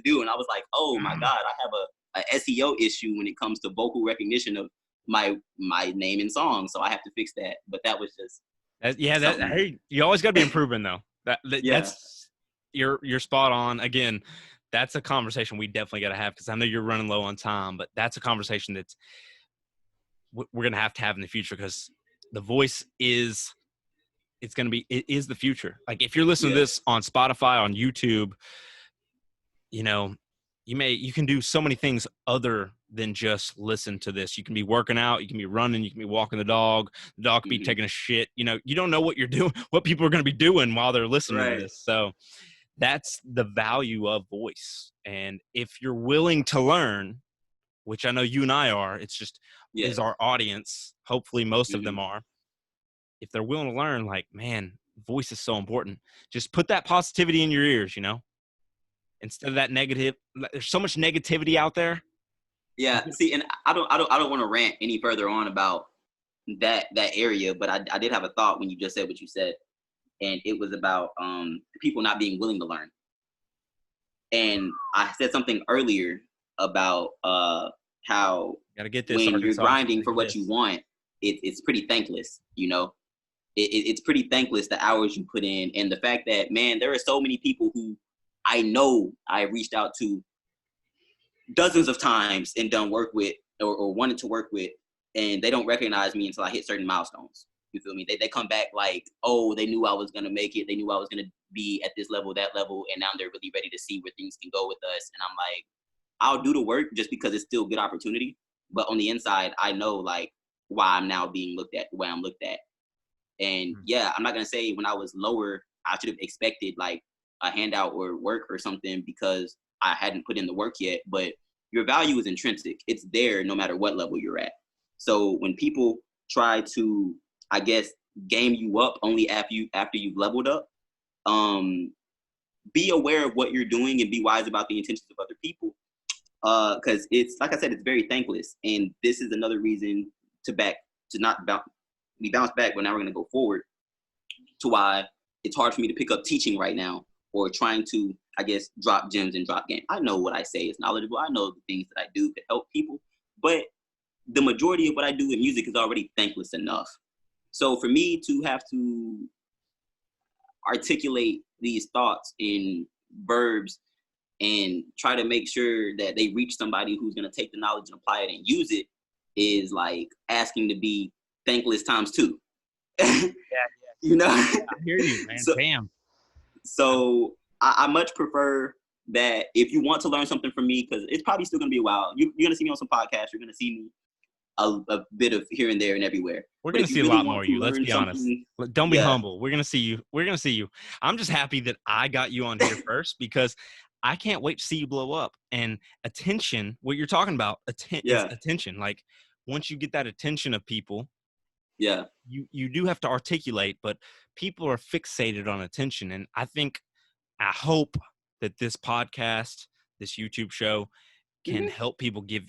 do, and I was like, oh my god, I have a SEO issue when it comes to vocal recognition of my name and song, so I have to fix that. But that was just hey, you always got to be improving though. That's you're spot on. Again, that's a conversation we definitely got to have because I know you're running low on time, but that's a conversation that's we're gonna have to have in the future because the voice is the future. Like if you're listening to this on Spotify, on YouTube, you can do so many things other than just listen to this. You can be working out, you can be running, you can be walking the dog could be taking a shit. You don't know what you're doing, what people are going to be doing while they're listening to this. So that's the value of voice. And if you're willing to learn, which I know you and I are, it's just Yeah. is our audience. Hopefully most of them Mhm. are. If they're willing to learn, like, man, voice is so important. Just put that positivity in your ears, you know, instead of that negative. There's so much negativity out there. Yeah. See, and I don't want to rant any further on about that area, but I did have a thought when you just said what you said, and it was about people not being willing to learn. And I said something earlier about how Gotta get this, when you're Arkansas. grinding for what you want, it's pretty thankless, you know. It's pretty thankless the hours you put in, and the fact that, man, there are so many people who I know I reached out to dozens of times and done work with, or wanted to work with, and they don't recognize me until I hit certain milestones. You feel me? They come back like, oh, they knew I was gonna make it. They knew I was gonna be at this level, that level, and now they're really ready to see where things can go with us. And I'm like, I'll do the work just because it's still good opportunity. But on the inside, I know like why I'm now being looked at the way I'm looked at. And yeah, I'm not gonna say when I was lower, I should have expected like a handout or work or something because I hadn't put in the work yet. But your value is intrinsic; it's there no matter what level you're at. So when people try to, I guess, game you up only after you've leveled up, be aware of what you're doing and be wise about the intentions of other people. Because it's like I said, it's very thankless, and this is another reason to not we bounce back, but now we're going to go forward to why it's hard for me to pick up teaching right now or trying to, I guess, drop gems and drop game. I know what I say is knowledgeable. I know the things that I do could help people, but the majority of what I do in music is already thankless enough. So for me to have to articulate these thoughts in verbs and try to make sure that they reach somebody who's going to take the knowledge and apply it and use it is like asking to be thankless times two. You know. I hear you, man. so Damn. so I much prefer that if you want to learn something from me, because it's probably still going to be a while. You're going to see me on some podcasts. You're going to see me a bit of here and there and everywhere. We're going to see a lot more of you. Let's be honest. Don't be humble. We're going to see you. We're going to see you. I'm just happy that I got you on here first because I can't wait to see you blow up. And attention, what you're talking about, is attention. Like once you get that attention of people, you do have to articulate, but people are fixated on attention. And I hope that this podcast, this YouTube show can help people give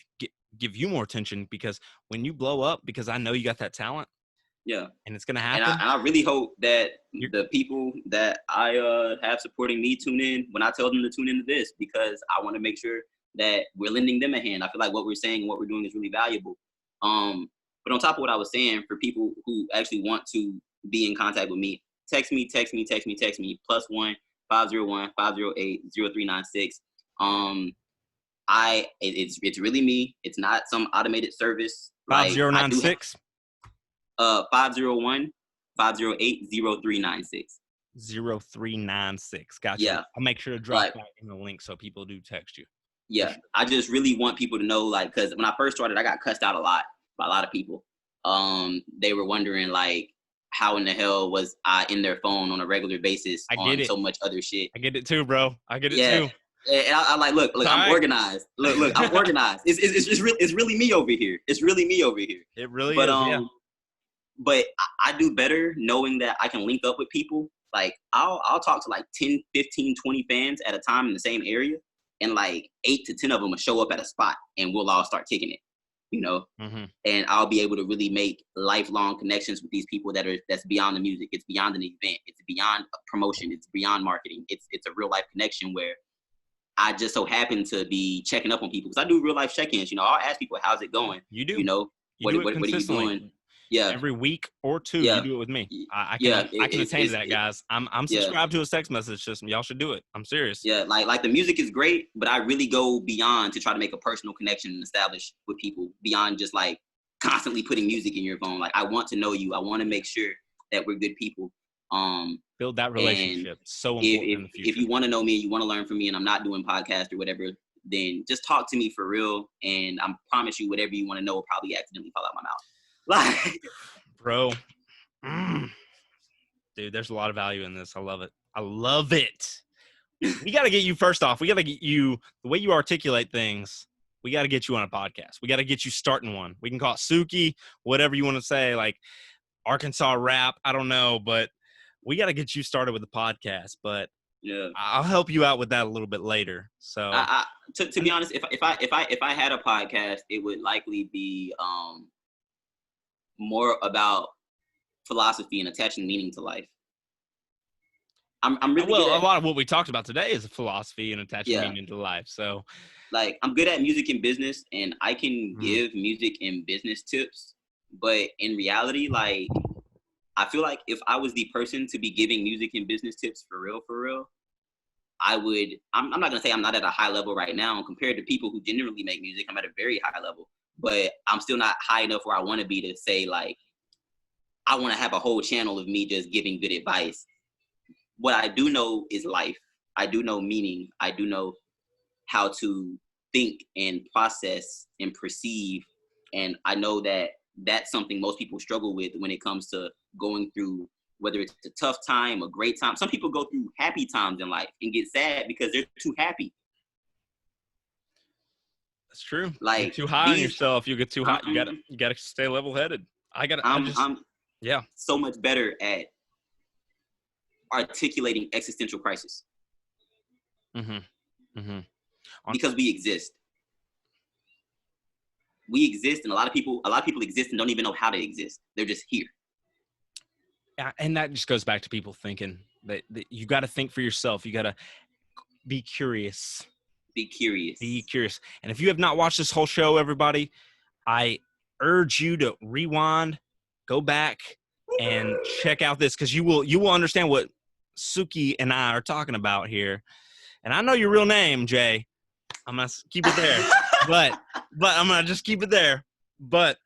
you more attention, because when you blow up, because I know you got that talent. Yeah. And it's going to happen. And I really hope that the people that I have supporting me tune in when I tell them to tune into this, because I want to make sure that we're lending them a hand. I feel like what we're saying and what we're doing is really valuable. But on top of what I was saying, for people who actually want to be in contact with me, text me, +1 501 508 0396. It's really me. It's not some automated service. 5096. 501 508 0396. 0396. Gotcha. Yeah. I'll make sure to drop that in the link so people do text you. Yeah. Sure. I just really want people to know, like, because when I first started, I got cussed out a lot by a lot of people. They were wondering, like, how in the hell was I in their phone on a regular basis on so much other shit. I get it too, bro. I get it too. And I like, look, I'm organized. Look, I'm organized. It's really me over here. It's really me over here. It really is, yeah. But I do better knowing that I can link up with people. Like, I'll talk to like 10, 15, 20 fans at a time in the same area, and like 8 to 10 of them will show up at a spot, and we'll all start kicking it, you know? And I'll be able to really make lifelong connections with these people that's beyond the music. It's beyond an event. It's beyond promotion. It's beyond marketing. It's a real life connection where I just so happen to be checking up on people, because I do real life check-ins. You know, I'll ask people, how's it going? You do. You know, what are you doing? Yeah. Every week or two, you do it with me. I can attain to that, guys. I'm subscribed to a text message system. Y'all should do it. I'm serious. Yeah, like the music is great, but I really go beyond to try to make a personal connection and establish with people beyond just like constantly putting music in your phone. Like, I want to know you. I want to make sure that we're good people. Build that relationship. So important in the future. If you want to know me and you want to learn from me, and I'm not doing podcast or whatever, then just talk to me for real. And I promise you, whatever you want to know will probably accidentally fall out my mouth. Like, bro, dude, there's a lot of value in this. I love it. I love it. We got to get you, first off, we got to get you, the way you articulate things we got to get you on a podcast. We got to get you starting one. We can call it Suki, whatever you want to say, like Arkansas rap. I don't know, but we got to get you started with the podcast. But Yeah, I'll help you out with that a little bit later. So, to be honest, if I had a podcast, it would likely be more about philosophy and attaching meaning to life. I'm really good at, a lot of what we talked about today is philosophy and attaching Yeah. meaning to life. So, like, I'm good at music and business, and I can give music and business tips. But in reality, like, I feel like if I was the person to be giving music and business tips for real, I would. I'm not gonna say I'm not at a high level right now compared to people who generally make music. I'm at a very high level, but I'm still not high enough where I want to be to say, like, I want to have a whole channel of me just giving good advice. What I do know is life. I do know meaning. I do know how to think and process and perceive. And I know that that's something most people struggle with when it comes to going through, whether it's a tough time, a great time. Some people go through happy times in life and get sad because they're too happy. that's true. Like, you're too high on yourself. You get too high. You gotta stay level headed. I'm so much better at articulating existential crisis. Because we exist. We exist, and a lot of people exist and don't even know how to exist. They're just here. And that just goes back to people thinking that you got to think for yourself. You got to be curious. Be curious. Be curious. And if you have not watched this whole show, everybody, I urge you to rewind, go back, and check out this, because you will understand what Suki and I are talking about here. And I know your real name, Jay. I'm gonna keep it there, but I'm gonna just keep it there. But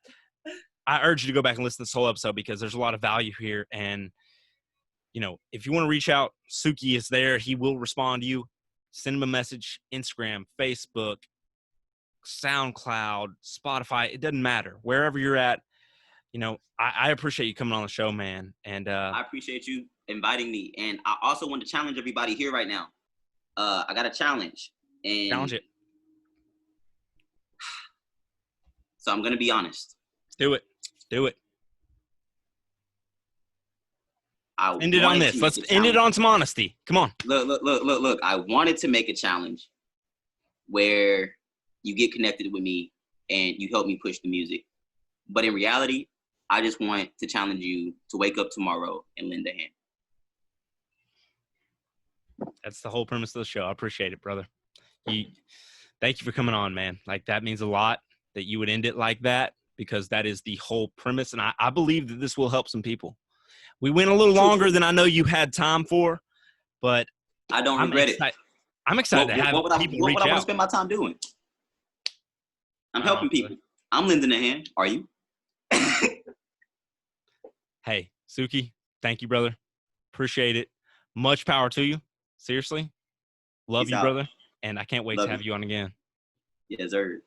I urge you to go back and listen to this whole episode, because there's a lot of value here. And if you want to reach out, Suki is there. He will respond to you. Send him a message. Instagram, Facebook, SoundCloud, Spotify. It doesn't matter. Wherever you're at. I appreciate you coming on the show, man. And I appreciate you inviting me. And I also want to challenge everybody here right now. I got a challenge. And challenge it. So I'm gonna be honest. Do it. End it on this. Let's end it on some honesty. Come on. Look. I wanted to make a challenge where you get connected with me and you help me push the music. But in reality, I just want to challenge you to wake up tomorrow and lend a hand. That's the whole premise of the show. I appreciate it, brother. Thank you for coming on, man. Like, that means a lot that you would end it like that, because that is the whole premise. And I believe that this will help some people. We went a little longer than I know you had time for, but I don't regret it. I'm excited to have people reach out. What I want to spend my time doing? I'm helping people. I'm lending a hand. Are you? Hey, Suki, thank you, brother. Appreciate it. Much power to you. Seriously. Love you, brother. And I can't wait to have you on again. Yes, sir.